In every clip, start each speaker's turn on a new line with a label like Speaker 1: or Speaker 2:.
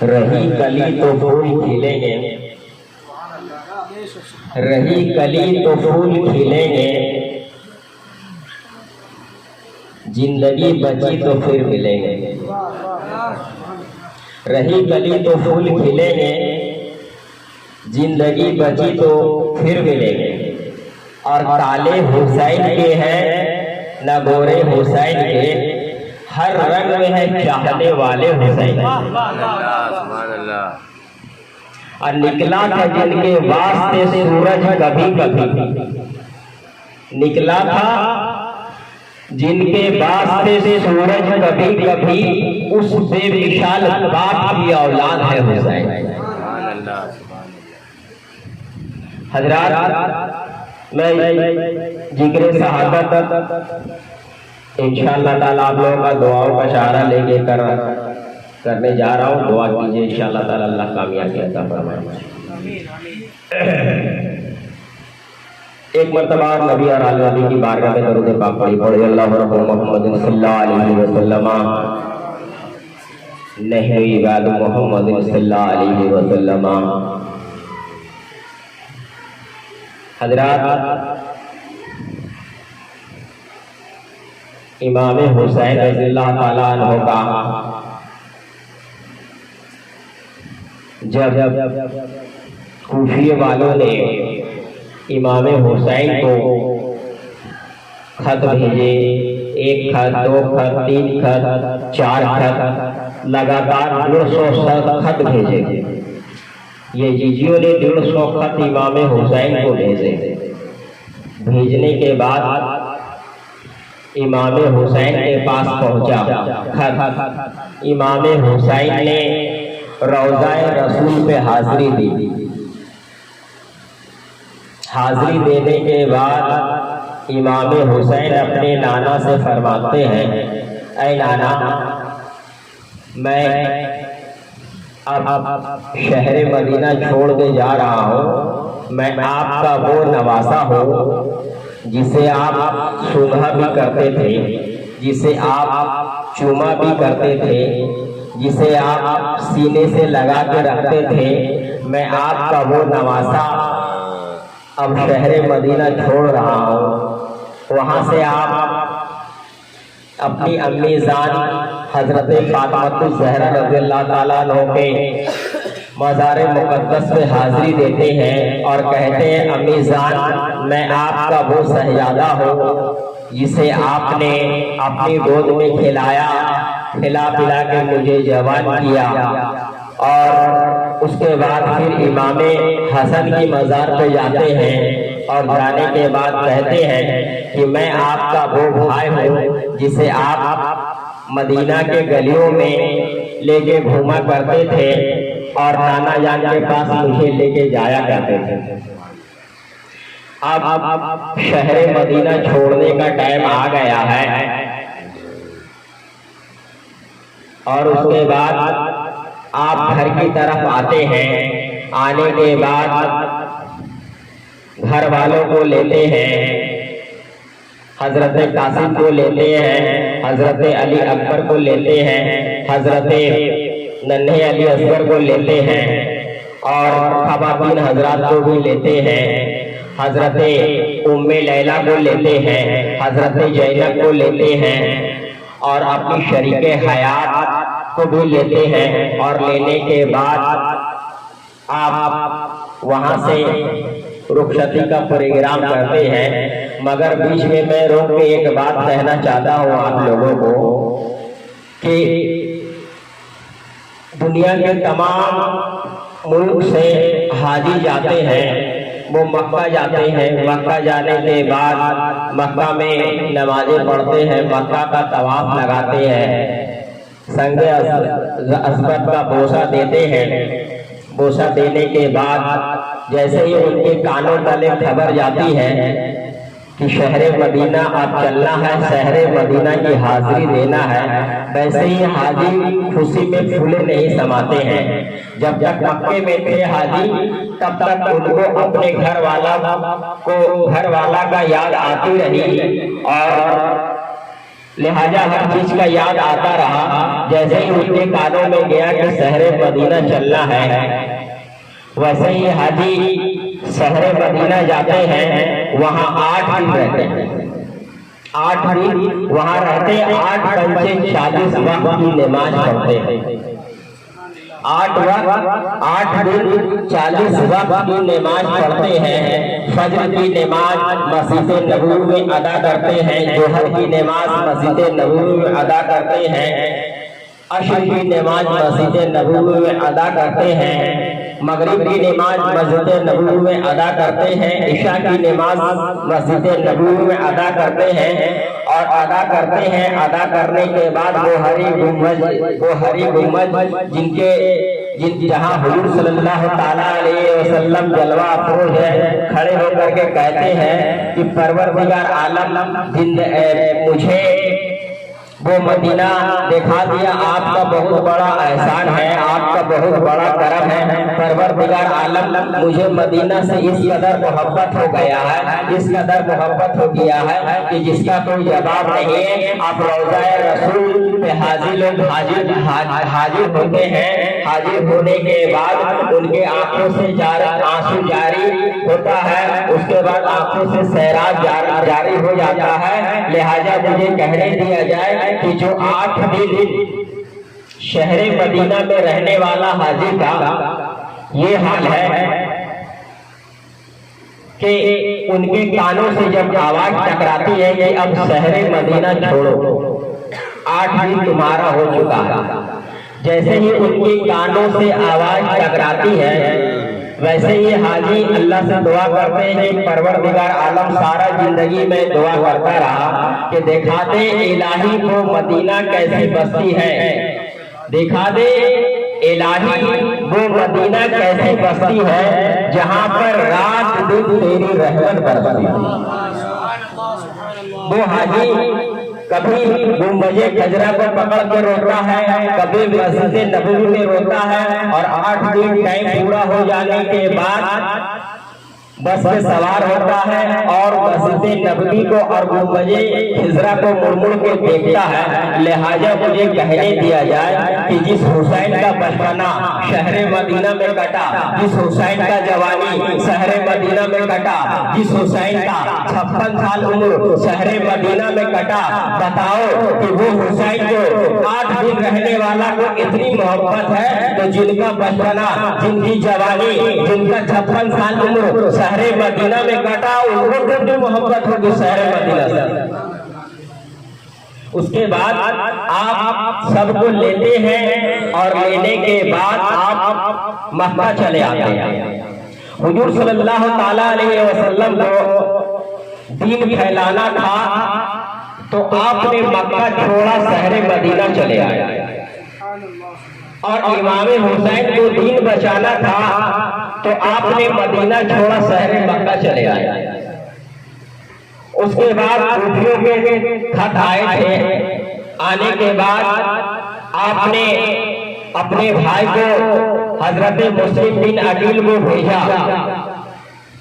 Speaker 1: रही कली तो फूल खिलेंगे, रही कली तो फूल खिलेंगे, जिंदगी बची तो फिर मिलेंगे। रही कली तो फूल खिलेंगे, जिंदगी बची तो फिर मिलेंगे। और काले हुसैन के हैं न गोरे हुसैन के, हर रंग में है चाहने वाले हुसैन। और निकला था जिनके वास्ते सूरज कभी कभी, निकला था जिनके वास्ते सूरज कभी कभी, उस बेमिसाल बाप की औलाद है हुसैन। हजरात, मैं जिक्र शहादत इंशाअल्लाह ताला आप लोगों का दुआओं का सहारा लेके करने जा रहा हूँ। दुआ कीजिए इंशाअल्लाह ताला अल्लाह कामयाबी अता फरमाए। एक मर्तबा नबी और आले नबी की बारगाह में दरूद पाक पढ़ी अल्लाह रब्बुल मुहम्मद सल्लल्लाहु अलैहि वसल्लम नहीं इबाद मोहम्मद सल्लल्लाहु अलैहि वसल्लम। हजरात, इमाम हुसैन रज़ियल्लाहु ताला अन्हु का जब कूफिये वालों ने इमाम हुसैन को खत भेजे, एक खत, दो खत, तीन खत, चार खत, लगातार 150 खत भेजे। ये जीजियों ने 150 खत इमाम हुसैन को भेजे। भेजने के बाद इमाम हुसैन के पास पहुंचा खत, इमाम हुसैन ने रौज़ाए रसूल पे हाजिरी दी। हाजिरी देने के बाद इमाम हुसैन अपने नाना से फरमाते हैं, ऐ नाना, मैं अब शहर मदीना छोड़ के जा रहा हूँ। मैं आपका वो नवासा हूँ जिसे आप सुबह भी करते थे, जिसे आप चूमा भी करते थे, जिसे आप सीने से लगा के रखते थे। मैं आपका वो नवासा अब शहर मदीना छोड़ रहा हूँ। वहाँ से आप अपनी अम्मी जान हजरत फातिमा ज़हरा रज़ियल्लाहु ताला अन्हा के मज़ार मुक़द्दस पे हाजिरी देते हैं और कहते हैं, अम्मी जान, मैं आपका वो शहजादा हूँ जिसे आपने अपनी गोद में खिलाया, खिला पिला के मुझे जवान किया। और उसके बाद फिर इमाम हसन की मज़ार पे जाते हैं और जाने के बाद कहते हैं कि मैं आपका वो भाई हूँ जिसे आप मदीना के गलियों में लेके घूमा करते थे और नाना जान के पास मुझे लेके जाया करते थे। अब शहर मदीना छोड़ने का टाइम आ गया है और उसके बाद आप घर की तरफ आते हैं। आने के बाद घर वालों को लेते हैं, हजरत कासिम को लेते हैं, हजरत अली अकबर को लेते हैं, हजरत नन्हे अली असगर को लेते हैं और खवातीन हजरात को भी लेते हैं, हजरत उम्मे लैला को लेते हैं, हजरत जैनब को लेते हैं और अपनी शरीके हयात को भी लेते हैं। और लेने के बाद आप वहां से रुखसती का प्रोग्राम करते हैं। मगर बीच में मैं रोक के एक बात कहना चाहता हूँ आप लोगों को कि दुनिया के तमाम मुल्क से हाजी जाते हैं, वो मक्का जाते हैं। मक्का जाने के बाद मक्का में नमाजें पढ़ते हैं, मक्का का तवाफ लगाते हैं, संगे अस्बत का बोसा देते हैं। बोसा देने के बाद जैसे ही उनके कानों तले खबर जाती है कि शहर मदीना अब चलना है, शहर मदीना की हाजिरी देना है, वैसे ही हाजी खुशी में फूले नहीं समाते हैं। जब तक मक्के में थे हाजी, तब तक उनको अपने घर वाला का याद आती रही और लिहाजा हर चीज का याद आता रहा। जैसे ही उनके कानों में गया कि शहरे मदीना चलना है, वैसे ही हाजी शहरे मदीना जाते हैं। वहाँ 8 दिन रहते हैं, 8 दिन वहाँ रहते, 8 पंचे 40 वक्त की नमाज पढ़ते हैं। 8 दिन 40 वक्त की नमाज पढ़ते हैं। फजर की नमाज मस्जिद नबवी में अदा करते हैं, जोहर की नमाज मस्जिद नबवी में अदा करते हैं, अशर की नमाज मस्जिद नबवी में अदा करते हैं, मगरिब की नमाज मस्जिद नबवी में अदा करते हैं, इशा की नमाज मस्जिद नबवी में अदा करते हैं। और अदा करते हैं, अदा करने के बाद वो हरी गुम्बद जहाँ हुजूर सल्लल्लाहु ताला अलैहि वसल्लम जलवा अफरोज है, खड़े होकर के कहते हैं कि परवरदिगार आलम मुझे वो मदीना दिखा दिया, आपका बहुत बड़ा एहसान है, आपका बहुत बड़ा करम है। परवरदिगार आलम मुझे मदीना से इस कदर मोहब्बत हो गया है, इस कदर मोहब्बत हो गया है कि जिसका कोई जवाब नहीं है। आप रोज़ाए रसूल पे हाजिर होते हैं। हाजिर होने के बाद उनके आंखों से आंसू जारी होता है, उसके बाद आंखों से सैराब जारी हो जाता है। लिहाजा मुझे कहने दिया जाए कि जो 8 दिन शहरे मदीना में रहने वाला हाजी का ये हाल है कि उनके कानों से जब आवाज टकराती है कि अब शहरे मदीना छोड़ो, 8 दिन तुम्हारा हो चुका है, जैसे ही उनके कानों से आवाज टकराती है, वैसे ही हाजी अल्लाह से दुआ करते हैं कि परवरदिगार आलम सारा जिंदगी में दुआ करता रहा कि दिखा दे इलाही को मदीना कैसी बस्ती है, दिखा दे इलाही वो मदीना कैसी बस्ती है जहाँ पर रात दिन तेरी रहमत बरसती। वो हाजी कभी गुंबजे खजरा को पकड़ के रोता है, कभी मस्जिद नबवी में रोता है, और 8 दिन टाइम पूरा हो जाने के बाद बस में सवार होता है और मस्जिद नबवी को और गुंबजे खजरा को मुड़ के देखता है। लिहाजा मुझे कहने दिया जाए कि जिस हुसैन का बचपना शहरे मदीना में कटा, जिस हुसैन का जवानी शहरे मदीना में कटा, जिस हुसैन का 56 साल उम्र शहरे मदीना में कटा, बताओ कि वो हुसैन को 8 दिन रहने वाला को इतनी मोहब्बत है, तो जिनका बचपना, जिनकी जवानी, जिनका 56 साल उम्र शहरे मदीना में कटा, उनको कितनी मोहब्बत होगी शहरे मदीना से। उसके बाद आप सबको लेते हैं और लेने के बाद आप मक्का चले आते हैं। हुजूर सल्लल्लाहु ताला अलैहि वसल्लम को दीन फैलाना था, तो आपने मक्का छोड़ा, शहरे मदीना चले आए। और इमाम हुसैन को दीन बचाना था, तो आपने मदीना छोड़ा, शहरे मक्का चले आए। उसके बाद कूफियों के खत आए थे। आने के बाद आपने अपने भाई को हजरत मुस्लिम बिन अकील को भेजा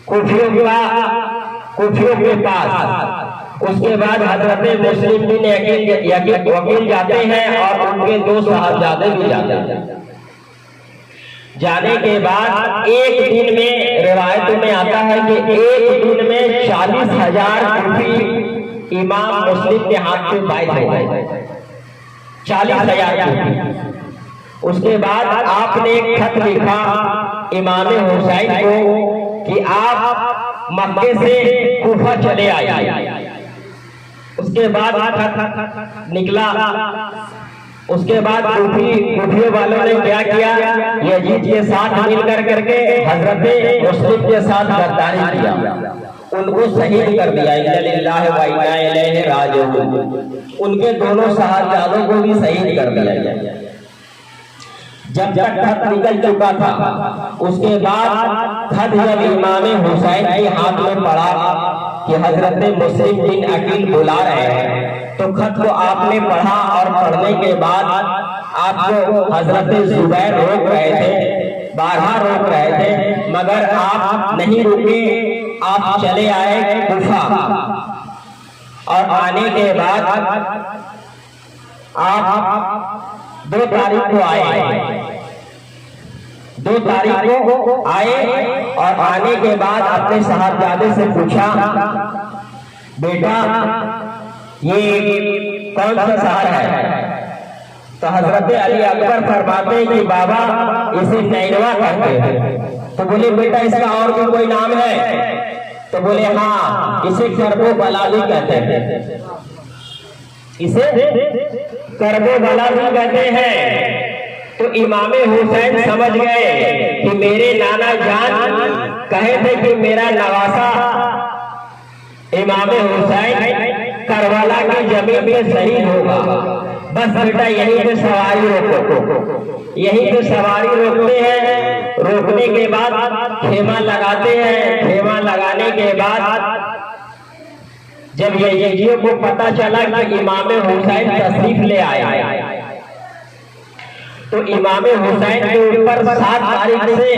Speaker 1: कूफियों के पास। उसके बाद हजरत मुस्लिम बिन अकील जाते हैं और उनके 2 साहबजादे भी जाते हैं। जाने के बाद एक दिन में रिवायतों में आता है कि एक दिन में 40,000 कूफी इमाम मुस्लिम के हाथ में बाइट हो गए, 40,000 कूफी। उसके बाद आपने एक खत लिखा इमाम हुसैन को कि आप मक्के से कूफा चले आए। उसके बाद खत निकला। उसके बाद कूफियों वालों ने क्या किया, यजीद के साथ मिलकर करके हजरत मुस्लिम के साथ गद्दारी किया, उनको शहीद कर दिया। इन्ना लिल्लाहि व इन्ना इलैहि राजिऊन। उनके दोनों साहबजादों को भी शहीद कर दिया। जब तक खत निकल चुका था, उसके बाद खत जब इमाम हुसैन के हाथ में पड़ा कि हजरत मुस्लिम बिन अकील बुला रहे हैं, तो खत को आपने पढ़ा और पढ़ने के बाद आपको हजरत जुबैर रोक रहे थे, बारहा रोक रहे थे, मगर आप नहीं रुके, आप चले आए कूफा। और आने के बाद आप 2 तारीख को आए, 2 तारीख को आए और आने के बाद अपने साहबजादे से पूछा, बेटा ये कौन सा शहर है? तो हजरत अली अकबर फरमाते हैं कि बाबा इसे नैनवा कहते हैं। तो बोले बेटा इसका और भी कोई नाम है? तो बोले हाँ, इसे करबो बला भी कहते हैं, इसे करबो बला भी कहते हैं। तो इमामे हुसैन समझ गए कि मेरे नाना जान कहे थे कि मेरा नवासा इमामे हुसैन करबला की जमीन पे शहीद होगा। बस बेटा यहीं पे सवारी रोको, यहीं पे सवारी रोकते हैं। रोकने के बाद खेमा लगाते हैं। खेमा लगाने के बाद जब यजीदियों को पता चला कि इमामे हुसैन तशरीफ ले आए, तो इमामे हुसैन के ऊपर 7 तारीख से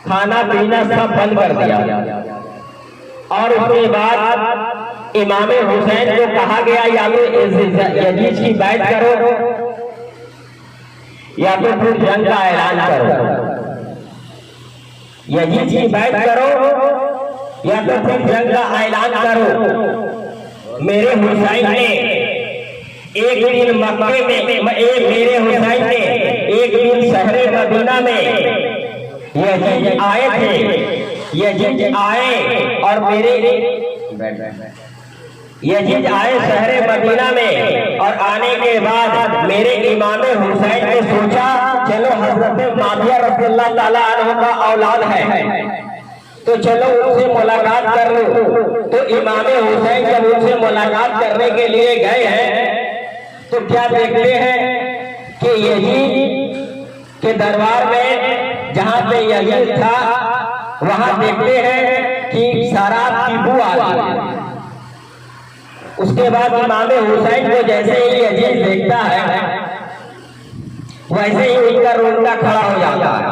Speaker 1: खाना पीना सब बंद कर दिया। और उसके बाद इमामे हुसैन को कहा गया या तो यजीद की बैत करो या तो फिर जंग का ऐलान करो। यजीद की बैत करो या तो फिर जंग का ऐलान करो। मेरे हुसैन ने एक दिन मक्के में, मेरे हुसैन ने एक दिन शहरे मदीना में यजीद आए थे। यजीद आए और मेरे यजीद आए शहरे मदीना में, और आने के बाद मेरे इमामे हुसैन ने सोचा चलो हजरत माविया रज़ियल्लाह ताला अन्हु का औलाद है तो चलो उनसे मुलाकात कर लो। तो इमामे हुसैन जब उनसे मुलाकात करने के लिए गए हैं तो क्या देखते हैं कि यजीद के दरबार में जहां पे यजीद था वहां देखते हैं कि शराब की बू आ रही है। उसके बाद इमामे हुसैन को जैसे ही यजीद देखता है वैसे ही उनका रोंगटा खड़ा हो जाता है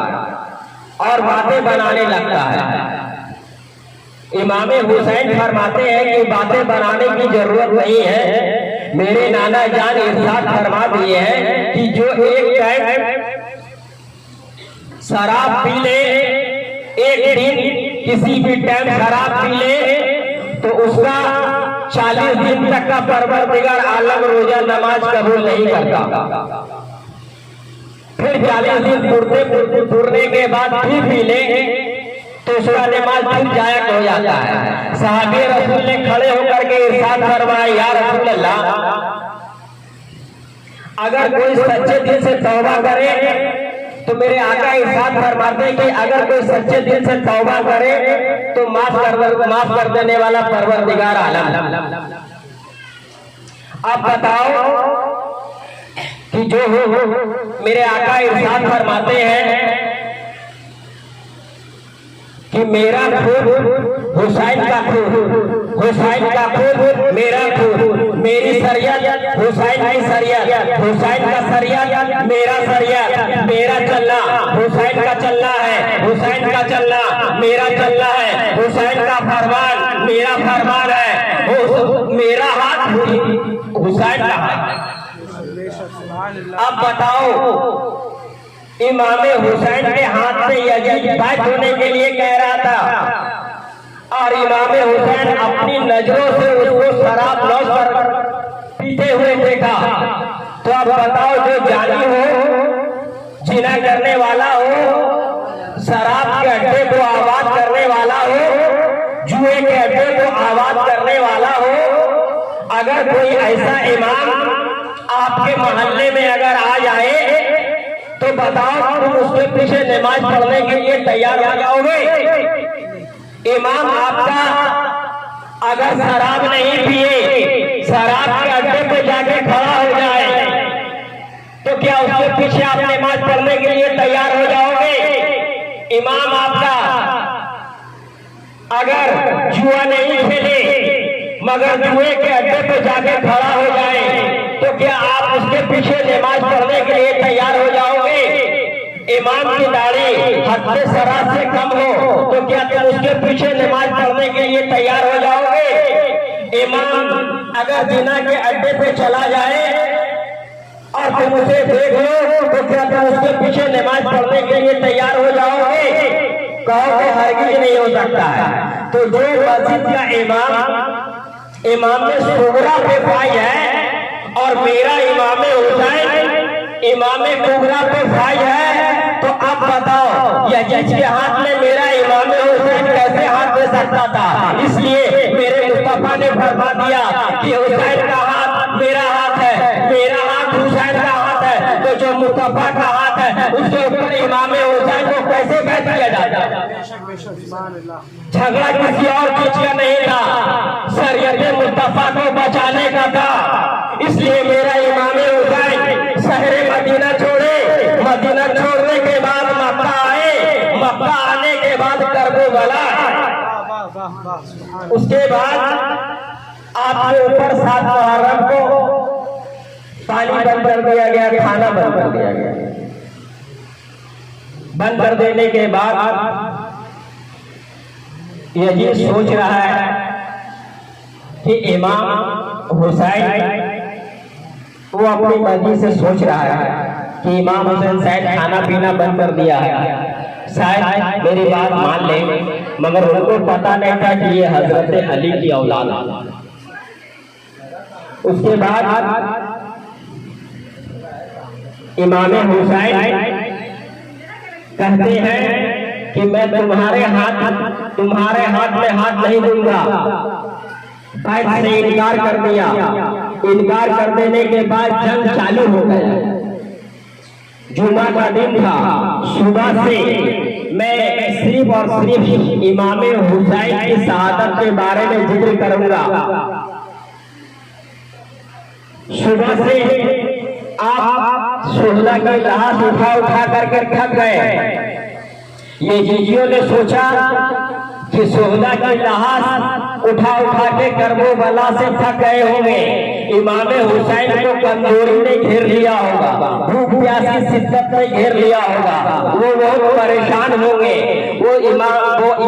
Speaker 1: और बातें बनाने लगता है। इमामे हुसैन फरमाते हैं कि बातें बनाने की जरूरत नहीं है, मेरे नाना जान इरशाद फरमा दिए हैं कि जो एक टाइम शराब पी ले, एक दिन किसी भी टाइम शराब पी ले तो उसका 40 दिन तक का परवरदिगार आलम रोजा नमाज कबूल नहीं करता। फिर 40 दिन पुरने के बाद फिर पी ले तो उसका नमाज फिर जायक हो जाता है। सहाबे रसूल ने खड़े होकर के इरशाद फरमाया, या रसूल अल्लाह, अगर कोई सच्चे दिल से तौबा करे तो मेरे आका इरशाद फरमाते हैं कि अगर कोई सच्चे दिल से तौबा करे तो माफ कर देने वाला परवरदिगार आलम। अब बताओ कि जो मेरे आका इरशाद फरमाते हैं कि मेरा खून हुसैन का खून, हुसैन का खून मेरा खून, मेरी सरियत हुसैन की सरियत, हुसैन का सरियत मेरा सरियत, मेरा चलना हुसैन का चलना है, हुसैन का चलना मेरा चलना है, हुसैन का फरमान मेरा फरमान है, मेरा हाथ हुसैन का हाथ। अब बताओ इमामे हुसैन के हाथ से यजीद बैत होने के लिए कह रहा था और इमामे हुसैन अपनी नजरों से उसको शराब नौश कर पीते हुए देखा। तो अब बताओ जो जानी हो, जिना करने वाला हो, शराब के अड्डे को आबाद करने वाला हो, जुए के अड्डे को आबाद करने वाला हो, अगर कोई ऐसा इमाम आपके मोहल्ले में अगर आ जाए तो बताओ तुम उसके पीछे नमाज पढ़ने के लिए तैयार हो जाओगे? इमाम आपका अगर शराब नहीं पिए, शराब के अड्डे पे जाके खड़ा हो जाए तो क्या उसके पीछे आप नमाज पढ़ने के लिए तैयार हो जाओगे? इमाम आपका अगर जुआ नहीं खेले मगर जुए के अड्डे पे जाके खड़ा हो जाए तो क्या आप उसके पीछे नमाज पढ़ने के लिए तैयार हो जाओगे? इमाम की दाढ़ी हद से सरात से कम हो तो क्या तुम उसके पीछे नमाज पढ़ने के लिए तैयार हो जाओगे? इमाम अगर जिना के अड्डे पे चला जाए और तुम उसे देख लो तो क्या तुम उसके पीछे नमाज पढ़ने के लिए तैयार हो जाओगे? कहोगे हरगिज नहीं हो सकता है। तो जो मस्जिद का इमाम में सुगरा पे भाई है और मेरा इमाम हुसैन इमाम कुबरा पे भाई है, तो अब बताओ यह जिसके हाथ में मेरा इमाम हुसैन कैसे हाथ दे सकता था? इसलिए मेरे मुस्तफा ने फरमा दिया कि हुसैन का हाथ मेरा हाथ है, मेरा हाथ हुसैन का हाथ है, तो जो मुस्तफा का हाथ है उसके ऊपर इमाम हुसैन को कैसे बैठ किया जाता? झगड़ा किसी और चीज का नहीं था, शरीयत मुस्तफा को बचाने का था। इसलिए मेरा इमाम हुसैन शहर मदीना छोड़े, मदीना छोड़ने के बाद मक्का आए, मक्का आने के बाद करबला, उसके बाद आपके ऊपर 7 मुहर्रम को पानी बंद कर दिया गया, खाना बंद कर दिया गया। बंद कर देने के बाद यजीद सोच रहा है कि इमाम हुसैन, वो अपनी मर्जी से सोच रहा है कि इमाम हुसैन शायद खाना पीना बंद कर दिया है, शायद मेरी बात मान ले, मगर उनको पता नहीं था कि ये हजरत अली की औलाद है। उसके बाद इमाम हुसैन कहते हैं कि मैं तुम्हारे हाथ में हाथ नहीं दूंगा। बैत से इनकार कर दिया। इनकार कर देने के बाद जंग चालू हो गया। जुमा का दिन था, सुबह से मैं सिर्फ और सिर्फ इमाम हुसैन की शहादत के बारे में जिक्र करूंगा। सुबह से आप सुहला की लाश उठा करके थक गए। ये जीजियों ने सोचा कि सुहला की लाश उठा के करबला से थक गए होंगे, इमाम हुसैन को कमजोरी ने घेर लिया होगा, भूख प्यासी शिद्दत ने घेर लिया होगा, वो बहुत परेशान होंगे। वो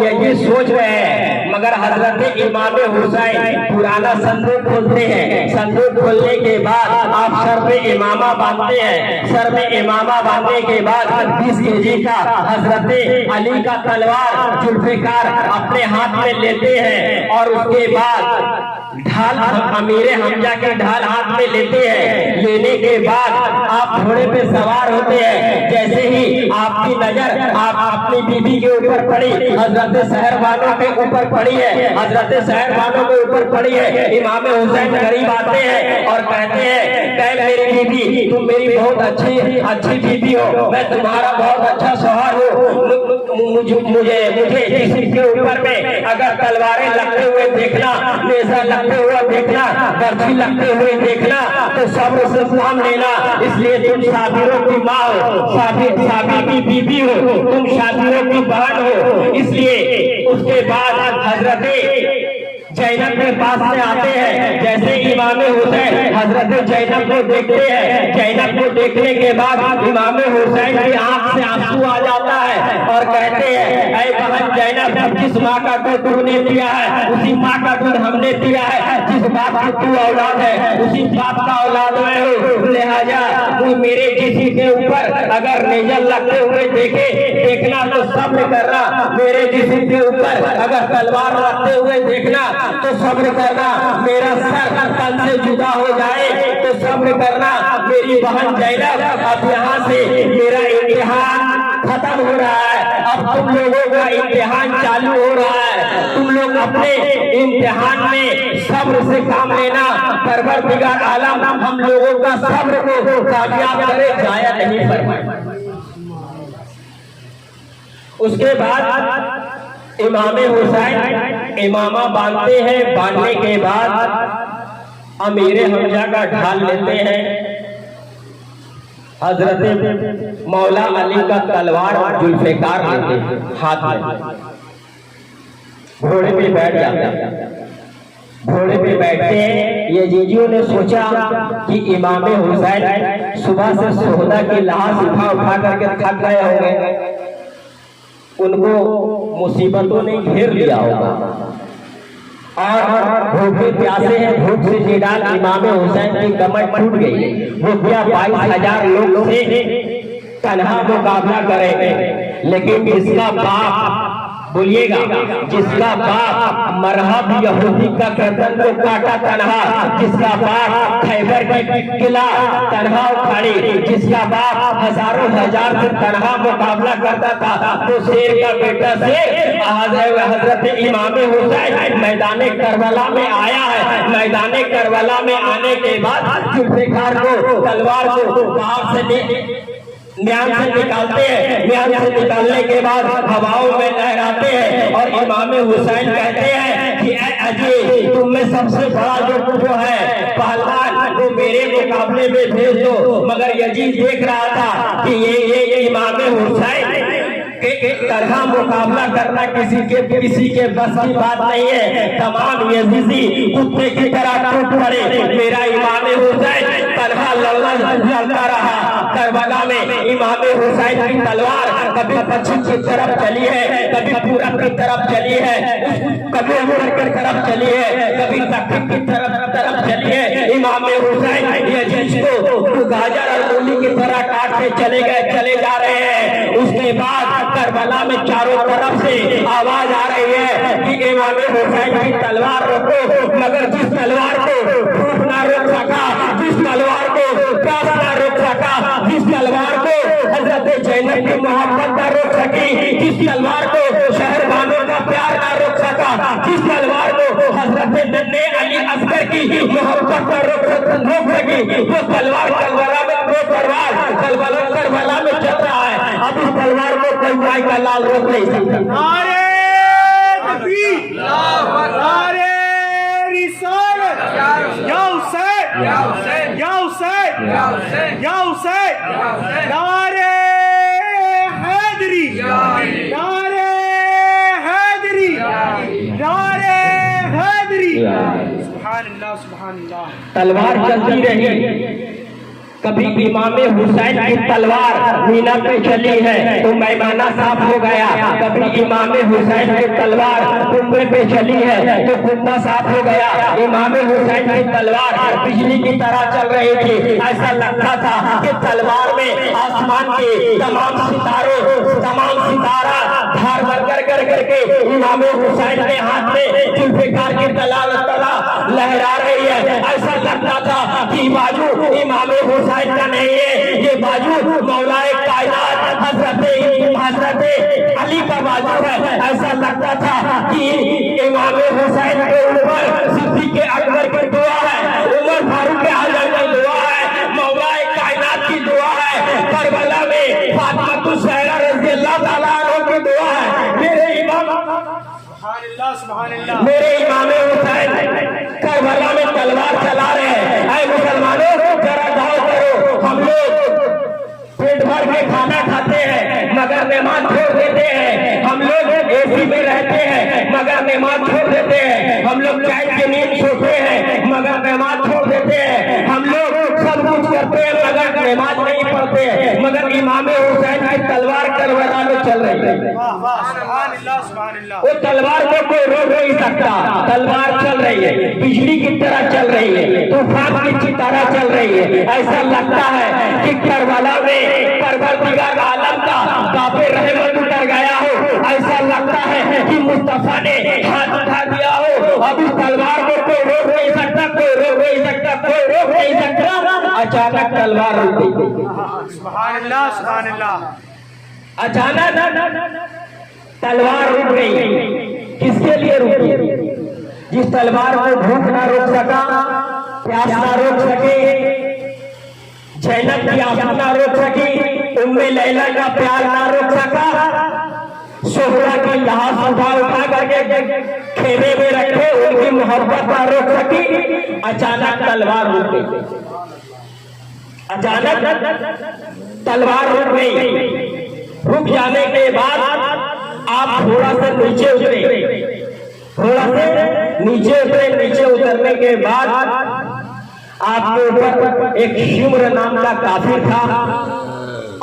Speaker 1: यही सोच रहे हैं। मगर हजरत इमाम हुसैन पुराना संदूक खोलते हैं। संदूक खोलने के बाद आप सर पे इमामा बांधते हैं। सर में इमामा बांधने के बाद 20 केजी का हजरत अली का तलवार जुल्फिकार अपने हाथ में लेते हैं और उसके बाद ढाल अमीरे हमजा के ढाल हाथ में लेते हैं। लेने के बाद आप घोड़े पे सवार होते हैं। जैसे ही आपकी नजर आप अपनी बीबी के ऊपर पड़ी, हजरत शहर वालों के ऊपर पड़ी है, हजरत शहर वालों के ऊपर पड़ी है, इमाम हुसैन करीब आते हैं और कहते हैं, मेरी बीबी तुम मेरी बहुत अच्छी बीबी हो, मैं तुम्हारा बहुत अच्छा शौहर हूँ। मुझे जिसके ऊपर में अगर तलवारें लगते हुए देखना, नेज़ा लगते हुए देखना, बर्छी लगते हुए देखना, तो सब्र से काम लेना। इसलिए तुम साबिरों की माँ हो, साबिर की बीबी हो, तुम साबिरों की बहन हो। इसलिए उसके बाद हजरत जैनब के पास में आते हैं। जैसे इमाम हुसैन हजरत जैनब को देखते हैं, जैनब को देखने के बाद इमाम हुसैन की आंख से आंसू आ जाता है और कहते हैं, ऐ बहन जैनब, जिस माँ का दूध तूने पिया है उसी माँ का दूध हमने पिया है। जिस बाप की तू औलाद है उसी बाप का औलाद मैं हूँ। लिहाजा तू मेरे किसी के ऊपर अगर नेजल लगते हुए देखना तो सब्र करना, मेरे किसी के ऊपर अगर तलवार लगते हुए देखना तो सब्र करना, मेरा सर तन से जुदा हो जाए तो सब्र करना। मेरी बहन जैनब, अब यहाँ से मेरा इम्तिहान खत्म हो रहा है, अब तुम लोगों का इम्तिहान चालू हो रहा है। तुम लोग अपने इम्तिहान में सब्र से काम लेना। परवरदिगार आलम हम लोगों का सब्र को कामयाब करे, जाया नहीं फरमाए। उसके बाद इमाम हुसैन इमामा बांधते हैं। बांधने के बाद अमीरे हमजा का ढाल लेते हैं। हजरत मौला अली का तलवार जुल्फिकार लेते हैं हाथ में, घोड़े पे बैठ जाते हैं। घोड़े पे बैठते हैं। ये जीजियों ने सोचा कि इमाम हुसैन सुबह से सोहदा की लाश उठा करके थक गए होंगे, उनको मुसीबतों ने घेर लिया होगा। और भूखे प्यासे हैं, भूख से जिलाल इमाम हुसैन की कमर टूट गई। वो क्या 22,000 लोग से तन्हा मुकाबला करेंगे, लेकिन जिसका बाप, बोलिएगा, जिसका बाप मरहब यहूदी का गर्दन को काटा तन्हा, जिसका बाप खैबर की किला तन्हा उखाड़ी, जिसका बाप हजारों हजार से तन्हा मुकाबला करता था, तो शेर का बेटा शेर हजरत इमाम हुसैन मैदान करबला में आया है। मैदान करबला में आने के बाद जुल्फिकार को तलवार को बाहर से म्यान से निकालते हैं। म्यान से निकालने के बाद हवाओं में लहराते हैं और इमाम हुसैन कहते हैं कि अजय तुम में सबसे बड़ा जो है पहलवान वो मेरे मुकाबले में भेज दो। मगर यजीद देख रहा था कि ये इमाम हुसैन के तरह मुकाबला करना किसी के बस की बात नहीं है। तमाम यजीदी कुत्ते की तरह टूट पड़े। मेरा इमाम हुसैन तरह लड़ता रहा। करबला में इमाम हुसैन की तलवार कभी पश्चिम की तरफ चली है, कभी पूरब की तरफ चली है, कभी उत्तर की तरफ चली है, कभी दक्षिण की तरफ चली है। इमाम हुसैन यजीद को गाजर और मूली की तरह काटते चले जा रहे हैं। उसके बाद करबला में चारों तरफ से आवाज आ रही है कि इमाम हुसैन की तलवार रोको। मगर जिस तलवार को भूख ना रोक सका, जिस तलवार को प्यास ना रोक सका, जिस तलवार को हजरत जैनब की मोहब्बत ना रोक सकी, जिस तलवार को शहर वालों का प्यार ना रोक सका, जिस तलवार को हजरत नन्हे अली असगर की मोहब्बत ना रोक सकी, वो तलवार करबला में चल रहा है। अब इस तलवार को कोई माई का लाल रोक नहीं सकता।
Speaker 2: नारे तकबीर, नारे रिसालत, या हुसैन, या हुसैन, या हुसैन, या हुसैन, या हुसैन, नारे हैदरी, नारे हैदरी, नारे हैदरी। सुभान अल्लाह, सुभान अल्लाह।
Speaker 1: तलवार चलती रही। कभी इमाम हुसैन की तलवार मीना पे चली है तो मैमाना साफ हो गया। कभी इमाम हुसैन की तलवार कुंबे पे चली है तो कुंबा साफ हो गया। इमाम हुसैन की तलवार बिजली की तरह चल रही थी। ऐसा लगता था कि तलवार में आसमान के तमाम सितारा धार भर कर करके इमाम हुसैन के हाथ में जुल्फिकार की तला लहरा रही है। ऐसा लगता था कि बाजू इमाम हुसैन का नहीं है, ये बाजू मौलाए कायनात हजरत अली का बाजू है। ऐसा लगता था कि इमाम हुसैन के ऊपर सिद्दीक़ अकबर की दुआ है, उमर फारूक आजम की दुआ है, मौलाए कायनात की दुआ है, करबला में फातिमा ज़हरा रज़ियल्लाहु ताला अन्हा की दुआ है। मेरे इमाम हुसैन करबला में तलवार चला रहे हैं। ऐ मुसलमानों जरा गौर करो, हम लोग पेट भर के खाना खाते हैं मगर नमाज छोड़ देते हैं। हम लोग एसी में रहते हैं मगर नमाज छोड़ देते हैं। हम लोग चाय की नींद सोते हैं मगर नमाज छोड़ देते हैं। हम लोग सब कुछ करते हैं मगर नमाज नहीं पढ़ते हैं। मगर इमाम हुसैन की तलवार करबला में चल रही है। वो तलवार को कोई रोक नहीं सकता। तलवार चल रही है, बिजली की तरह चल रही है, तूफान की तरह चल रही है। ऐसा लगता है कि करबला में परवरदिगार आलम का बापे रहमत उतर गया हो। ऐसा लगता है कि मुस्तफा ने हाथ उठा दिया हो। अब इस तलवार को कोई रोक नहीं सकता, कोई रोक नहीं सकता, कोई रोक नहीं सकता। अचानक तलवार रुक गई।
Speaker 2: सुभान अल्लाह, सुभान अल्लाह।
Speaker 1: अचानक तलवार रुक गई। किसके लिए रुकी? जिस तलवार को भूख ना रोक सका, प्यास ना रोक सके, जैनब की आंसू ना रोक सकी, उम्मे लैला का प्यार ना रोक सका, सोहरा की लाश उठा करके खेमे में रखे उनकी मोहब्बत ना रोक सकी। अचानक तलवार रुक गई। अचानक तलवार रुक गई। रुक जाने के बाद आप थोड़ा सा नीचे उतरे, थोड़ा से नीचे उतरे। नीचे उतरने के बाद आपके ऊपर एक शिम्र नाम का काफिर था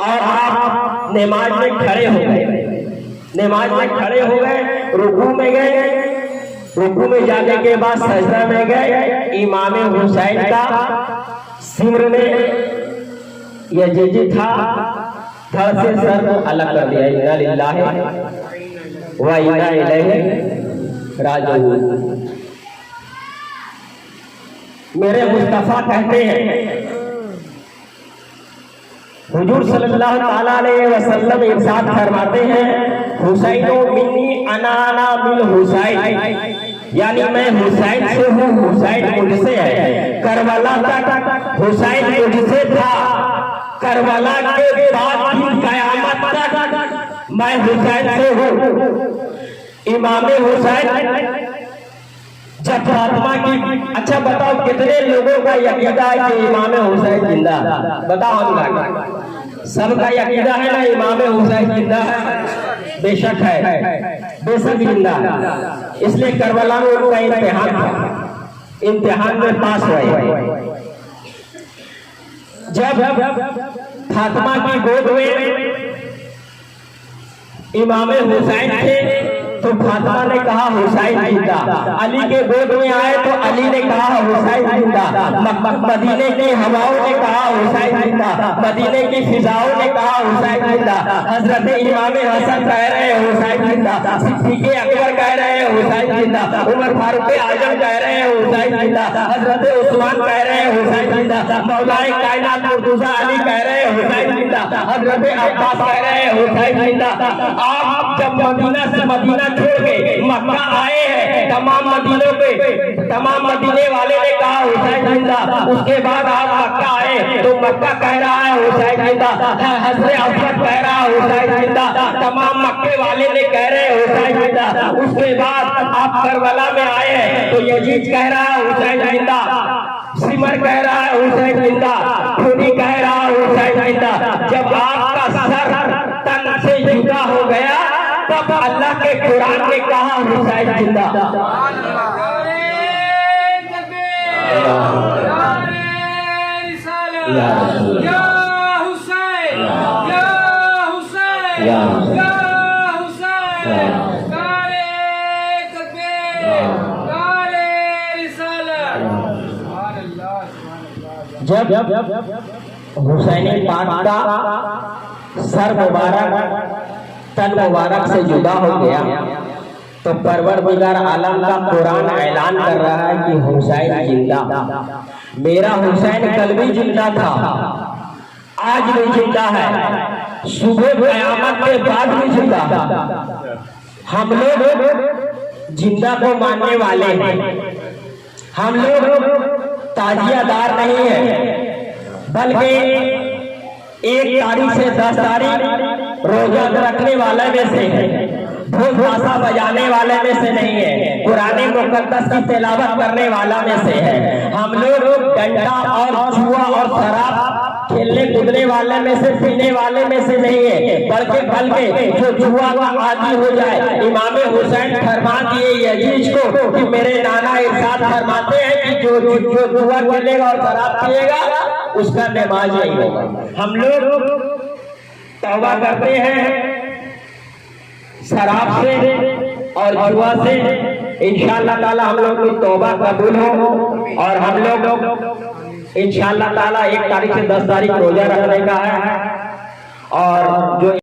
Speaker 1: और आप नमाज में खड़े हो गए। नमाज में खड़े हो गए, रुकू में गए। रुकू में जाने के बाद सजदा में गए, इमाम हुसैन का सिमर में यजीद था, धड़ से सर को अलग कर दिया। इन्ना लिल्लाहि व इन्ना इलैहि राजिऊन। मेरे मुस्तफा कहते हैं, हुजूर सल्लल्लाहु अलैहि वसल्लम इरशाद फरमाते हैं, हुसैनो मिन्नी अना अना मिन हुसैन, यानी मैं हुसैन से हूँ, हुसैन मुझसे है। करबला तक हुसैन मुझसे था, करबला के बाद भी कयामत तक मैं हुसैन से हूँ। इमाम हुसैन जब फातिमा की, अच्छा बताओ कितने लोगों का यकीदा है कि इमाम हुसैन जिंदा? बताओ हम, सबका यकीदा है ना इमाम हुसैन जिंदा है? बेशक है, बेशक जिंदा है। इसलिए करबला में उनका इम्तिहान था, इम्तिहान में पास हुए। जब फातिमा की गोद में इमाम हुसैन थे तो फातिमा ने कहा हुसैन जिंदा। अली के गोद में आए तो अली ने कहा हुसैन जिंदा। मदीने की हवाओं ने कहा हुसैन जिंदा, मदीने की फिजाओं ने कहा हुसैन जिंदा। हजरत इमाम हसन कह रहे हैं हुसैन जिंदा, सिद्दीक़ अकबर कह रहे हैं हुसैन जिंदा, उमर फारूक आजम कह रहे हैं हुसैन जिंदा, हजरत उस्मान कह रहे हैं हुसैन जिंदा, मौलाए कायनात मुर्तजा अली कह रहे हैं हुसैन जिंदा, हजरत अब्बास कह रहे हैं हुसैन जिंदा। आप जब मदीना से मदीना छोड़ के मक्का आए हैं, तमाम मदीने वाले ने कहा हुसैन जिंदा। उसके बाद आप मक्का आए तो मक्का कह रहा है हुसैन जिंदा, हजरत असद कह रहा है हुसैन जिंदा, तमाम मक्के वाले ने कह रहे हैं हुसैन जिंदा। उसके बाद आप करबला में आए हैं तो यजीद कह रहा है हुसैन जिंदा, सिमर कह रहा है हुसैन जिंदा, खूनी कह रहा है हुसैन जिंदा। जब आपका सर तन से जुदा हो गया तब अल्लाह के कुरान ने कहा हुसैन जिंदा। जब हुसैनी पाक का सर मुबारक तन मुबारक से जुदा हो गया तो परवरदिगार आलम का कुरान ऐलान कर रहा है कि हुसैन जिंदा। मेरा हुसैन कल भी जिंदा था, आज भी जिंदा है, सुबह क़यामत के बाद भी जिंदा। हम लोग जिंदा को मानने वाले हैं, हम लोग ताजियादार नहीं है, बल्कि 1 तारीख से 10 तारीख रोजा रखने वाले में से है, ढोल ताशा बजाने वाले में से नहीं है, कुरान मुकद्दस की तिलावत करने वाला में से है। हम लोग डंडा और जुआ और शराब खेलने कूदने वाले में से, पीने वाले में से नहीं है, बल्कि जो जुआ का आदी हो जाए। इमाम हुसैन फरमा दिए यजीज को कि मेरे नाना इरशाद फरमाते हैं कि जो जुआ खेलेगा और शराब पिएगा उसका नमाज नहीं होगा। हम लोग तौबा करते हैं शराब से और जुआ से, इंशाअल्लाह ताला हम लोग की तौबा कबूल हो और हम लोग इंशाअल्लाह ताला 1 तारीख से 10 तारीख रोजा रखने का है। और जो